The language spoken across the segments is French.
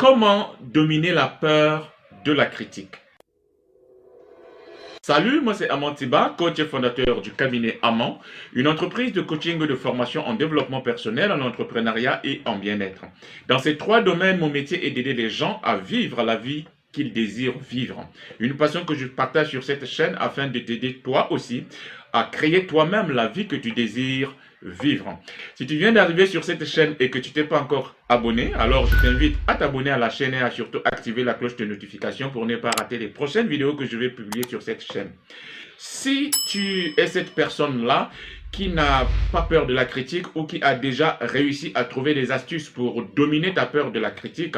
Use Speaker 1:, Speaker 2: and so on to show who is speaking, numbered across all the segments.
Speaker 1: Comment dominer la peur de la critique? Salut, moi c'est Amand Tiba, coach et fondateur du cabinet Amand, une entreprise de coaching et de formation en développement personnel, en entrepreneuriat et en bien-être. Dans ces trois domaines, mon métier est d'aider les gens à vivre la vie qu'ils désirent vivre. Une passion que je partage sur cette chaîne afin de t'aider toi aussi à créer toi-même la vie que tu désires vivre. Si tu viens d'arriver sur cette chaîne et que tu t'es pas encore abonné, alors je t'invite à t'abonner à la chaîne et à surtout activer la cloche de notification pour ne pas rater les prochaines vidéos que je vais publier sur cette chaîne. Si tu es cette personne-là qui n'a pas peur de la critique ou qui a déjà réussi à trouver des astuces pour dominer ta peur de la critique,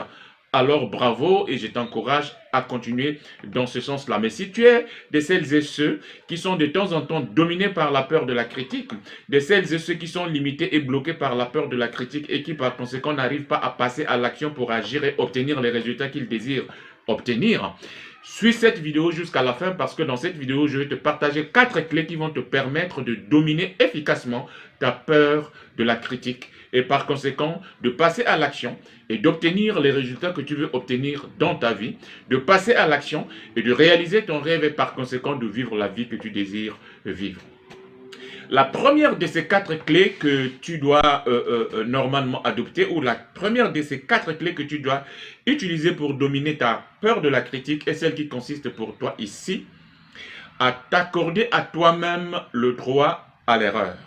Speaker 1: alors bravo et je t'encourage à continuer dans ce sens-là. Mais si tu es de celles et ceux qui sont de temps en temps dominés par la peur de la critique, de celles et ceux qui sont limités et bloqués par la peur de la critique et qui par conséquent n'arrivent pas à passer à l'action pour agir et obtenir les résultats qu'ils désirent obtenir, suis cette vidéo jusqu'à la fin parce que dans cette vidéo, je vais te partager 4 clés qui vont te permettre de dominer efficacement ta peur de la critique et par conséquent de passer à l'action et d'obtenir les résultats que tu veux obtenir dans ta vie, de passer à l'action et de réaliser ton rêve et par conséquent de vivre la vie que tu désires vivre. La première de ces 4 clés que tu dois normalement adopter, ou la première de ces 4 clés que tu dois utiliser pour dominer ta peur de la critique est celle qui consiste pour toi ici à t'accorder à toi-même le droit à l'erreur.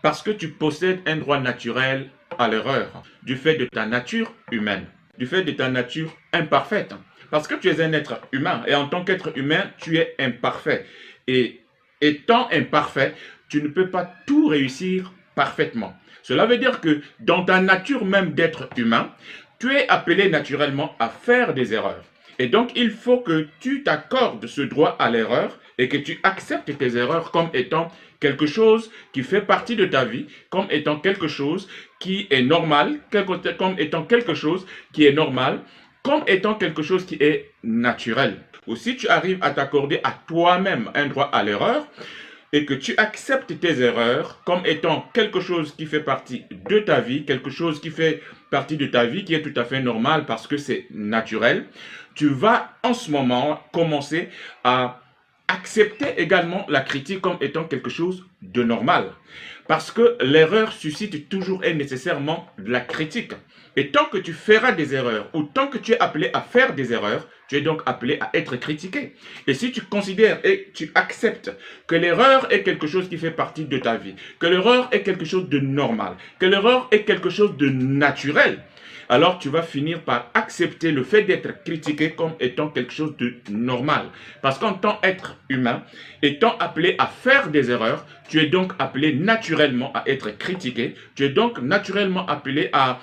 Speaker 1: Parce que tu possèdes un droit naturel à l'erreur, du fait de ta nature humaine, du fait de ta nature imparfaite. Parce que tu es un être humain, et en tant qu'être humain, tu es imparfait. Et étant imparfait, tu ne peux pas tout réussir parfaitement. Cela veut dire que dans ta nature même d'être humain, tu es appelé naturellement à faire des erreurs. Et donc, il faut que tu t'accordes ce droit à l'erreur et que tu acceptes tes erreurs comme étant quelque chose qui fait partie de ta vie, comme étant quelque chose qui est normal, comme étant quelque chose qui est normal, comme étant quelque chose qui est naturel. Ou si tu arrives à t'accorder à toi-même un droit à l'erreur, et que tu acceptes tes erreurs comme étant quelque chose qui fait partie de ta vie, quelque chose qui fait partie de ta vie, qui est tout à fait normal parce que c'est naturel, tu vas en ce moment commencer à accepter également la critique comme étant quelque chose de normal. Parce que l'erreur suscite toujours et nécessairement de la critique. Et tant que tu feras des erreurs, ou tant que tu es appelé à faire des erreurs, tu es donc appelé à être critiqué. Et si tu considères et tu acceptes que l'erreur est quelque chose qui fait partie de ta vie, que l'erreur est quelque chose de normal, que l'erreur est quelque chose de naturel, alors tu vas finir par accepter le fait d'être critiqué comme étant quelque chose de normal. Parce qu'en tant qu'être humain, étant appelé à faire des erreurs, tu es donc appelé naturellement à être critiqué, tu es donc naturellement appelé à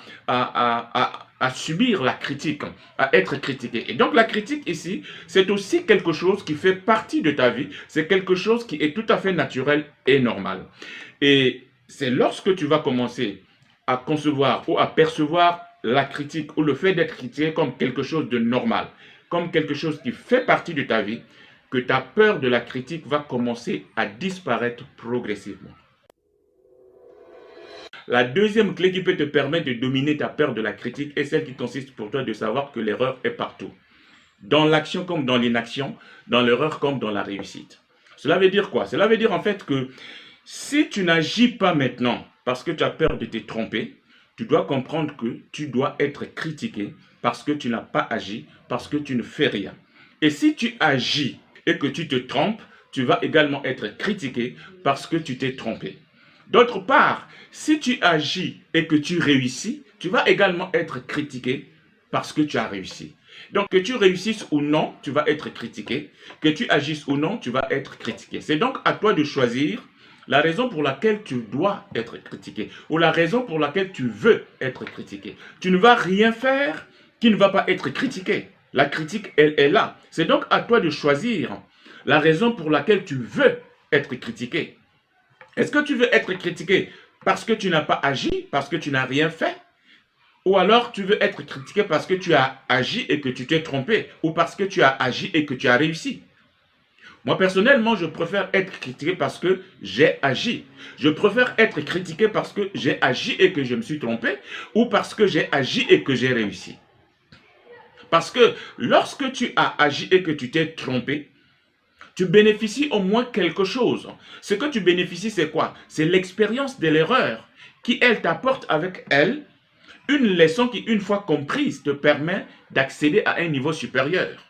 Speaker 1: subir la critique, à être critiqué. Et donc la critique ici, c'est aussi quelque chose qui fait partie de ta vie, c'est quelque chose qui est tout à fait naturel et normal. Et c'est lorsque tu vas commencer à concevoir ou à percevoir la critique ou le fait d'être critiqué comme quelque chose de normal, comme quelque chose qui fait partie de ta vie, que ta peur de la critique va commencer à disparaître progressivement. La deuxième clé qui peut te permettre de dominer ta peur de la critique est celle qui consiste pour toi de savoir que l'erreur est partout. Dans l'action comme dans l'inaction, dans l'erreur comme dans la réussite. Cela veut dire quoi? Cela veut dire en fait que si tu n'agis pas maintenant parce que tu as peur de te tromper, tu dois comprendre que tu dois être critiqué parce que tu n'as pas agi, parce que tu ne fais rien. Et si tu agis et que tu te trompes, tu vas également être critiqué parce que tu t'es trompé. D'autre part, si tu agis et que tu réussis, tu vas également être critiqué parce que tu as réussi. Donc, que tu réussisses ou non, tu vas être critiqué. Que tu agisses ou non, tu vas être critiqué. C'est donc à toi de choisir la raison pour laquelle tu dois être critiqué ou la raison pour laquelle tu veux être critiqué. Tu ne vas rien faire qui ne va pas être critiqué. La critique, elle est là. C'est donc à toi de choisir la raison pour laquelle tu veux être critiqué. Est-ce que tu veux être critiqué parce que tu n'as pas agi, parce que tu n'as rien fait? Ou alors tu veux être critiqué parce que tu as agi et que tu t'es trompé, ou parce que tu as agi et que tu as réussi? Moi, personnellement, je préfère être critiqué parce que j'ai agi. Je préfère être critiqué parce que j'ai agi et que je me suis trompé, ou parce que j'ai agi et que j'ai réussi. Parce que lorsque tu as agi et que tu t'es trompé, tu bénéficies au moins quelque chose. Ce que tu bénéficies, c'est quoi? C'est l'expérience de l'erreur qui, elle, t'apporte avec elle une leçon qui, une fois comprise, te permet d'accéder à un niveau supérieur.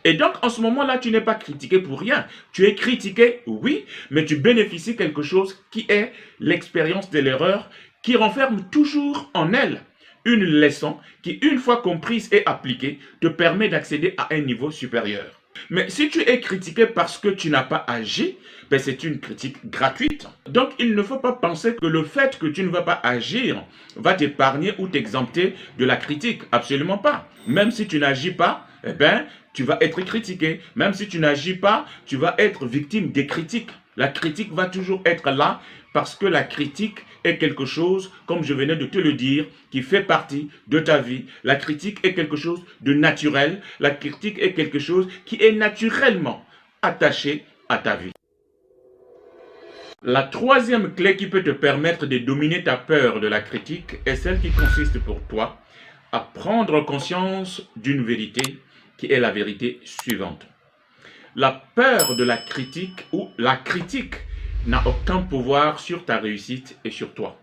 Speaker 1: Et donc, en ce moment-là, tu n'es pas critiqué pour rien. Tu es critiqué, oui, mais tu bénéficies quelque chose qui est l'expérience de l'erreur qui renferme toujours en elle une leçon qui, une fois comprise et appliquée, te permet d'accéder à un niveau supérieur. Mais si tu es critiqué parce que tu n'as pas agi, ben c'est une critique gratuite. Donc, il ne faut pas penser que le fait que tu ne vas pas agir va t'épargner ou t'exempter de la critique. Absolument pas. Même si tu n'agis pas, eh ben, tu vas être critiqué. Même si tu n'agis pas, tu vas être victime des critiques. La critique va toujours être là parce que la critique est quelque chose, comme je venais de te le dire, qui fait partie de ta vie. La critique est quelque chose de naturel. La critique est quelque chose qui est naturellement attaché à ta vie. La troisième clé qui peut te permettre de dominer ta peur de la critique est celle qui consiste pour toi à prendre conscience d'une vérité qui est la vérité suivante. La peur de la critique ou la critique n'a aucun pouvoir sur ta réussite et sur toi.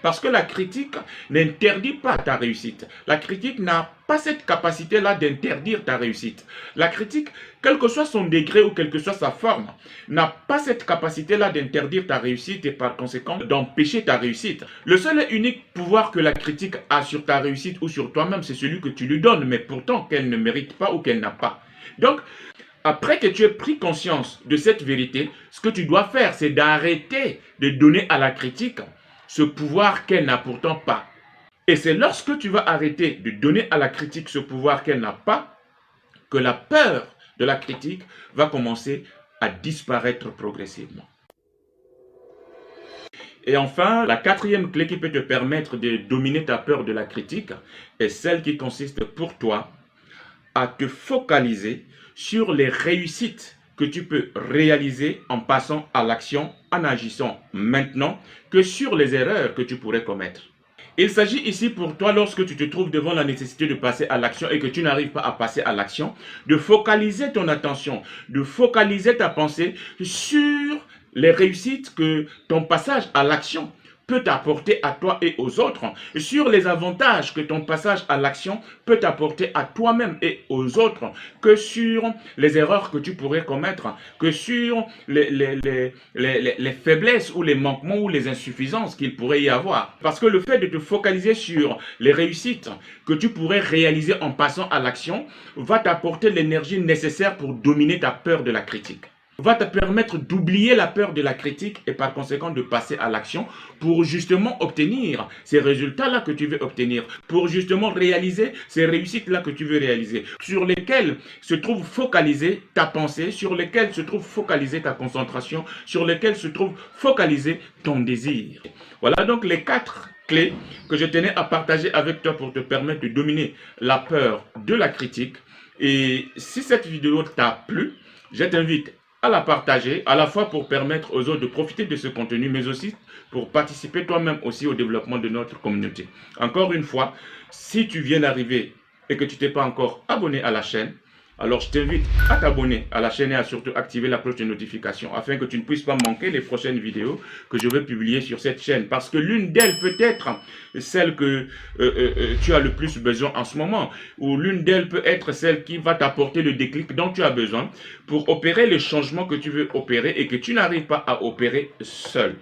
Speaker 1: Parce que la critique n'interdit pas ta réussite. La critique n'a pas cette capacité-là d'interdire ta réussite. La critique, quel que soit son degré ou quelle que soit sa forme, n'a pas cette capacité-là d'interdire ta réussite et par conséquent d'empêcher ta réussite. Le seul et unique pouvoir que la critique a sur ta réussite ou sur toi-même, c'est celui que tu lui donnes, mais pourtant qu'elle ne mérite pas ou qu'elle n'a pas. Donc, après que tu aies pris conscience de cette vérité, ce que tu dois faire, c'est d'arrêter de donner à la critique ce pouvoir qu'elle n'a pourtant pas. Et c'est lorsque tu vas arrêter de donner à la critique ce pouvoir qu'elle n'a pas, que la peur de la critique va commencer à disparaître progressivement. Et enfin, la quatrième clé qui peut te permettre de dominer ta peur de la critique est celle qui consiste pour toi à te focaliser sur les réussites que tu peux réaliser en passant à l'action, en agissant maintenant, que sur les erreurs que tu pourrais commettre. Il s'agit ici pour toi, lorsque tu te trouves devant la nécessité de passer à l'action et que tu n'arrives pas à passer à l'action, de focaliser ton attention, de focaliser ta pensée sur les réussites que ton passage à l'action peut t'apporter à toi et aux autres, sur les avantages que ton passage à l'action peut t'apporter à toi-même et aux autres, que sur les erreurs que tu pourrais commettre, que sur les faiblesses ou les manquements ou les insuffisances qu'il pourrait y avoir. Parce que le fait de te focaliser sur les réussites que tu pourrais réaliser en passant à l'action va t'apporter l'énergie nécessaire pour dominer ta peur de la critique, va te permettre d'oublier la peur de la critique et par conséquent de passer à l'action pour justement obtenir ces résultats-là que tu veux obtenir, pour justement réaliser ces réussites-là que tu veux réaliser, sur lesquelles se trouve focalisée ta pensée, sur lesquelles se trouve focalisée ta concentration, sur lesquelles se trouve focalisé ton désir. Voilà donc les 4 clés que je tenais à partager avec toi pour te permettre de dominer la peur de la critique. Et si cette vidéo t'a plu, je t'invite à la partager, à la fois pour permettre aux autres de profiter de ce contenu, mais aussi pour participer toi-même aussi au développement de notre communauté. Encore une fois, si tu viens d'arriver et que tu t'es pas encore abonné à la chaîne, alors je t'invite à t'abonner à la chaîne et à surtout activer la cloche de notification afin que tu ne puisses pas manquer les prochaines vidéos que je vais publier sur cette chaîne. Parce que l'une d'elles peut être celle que tu as le plus besoin en ce moment, ou l'une d'elles peut être celle qui va t'apporter le déclic dont tu as besoin pour opérer les changements que tu veux opérer et que tu n'arrives pas à opérer seul.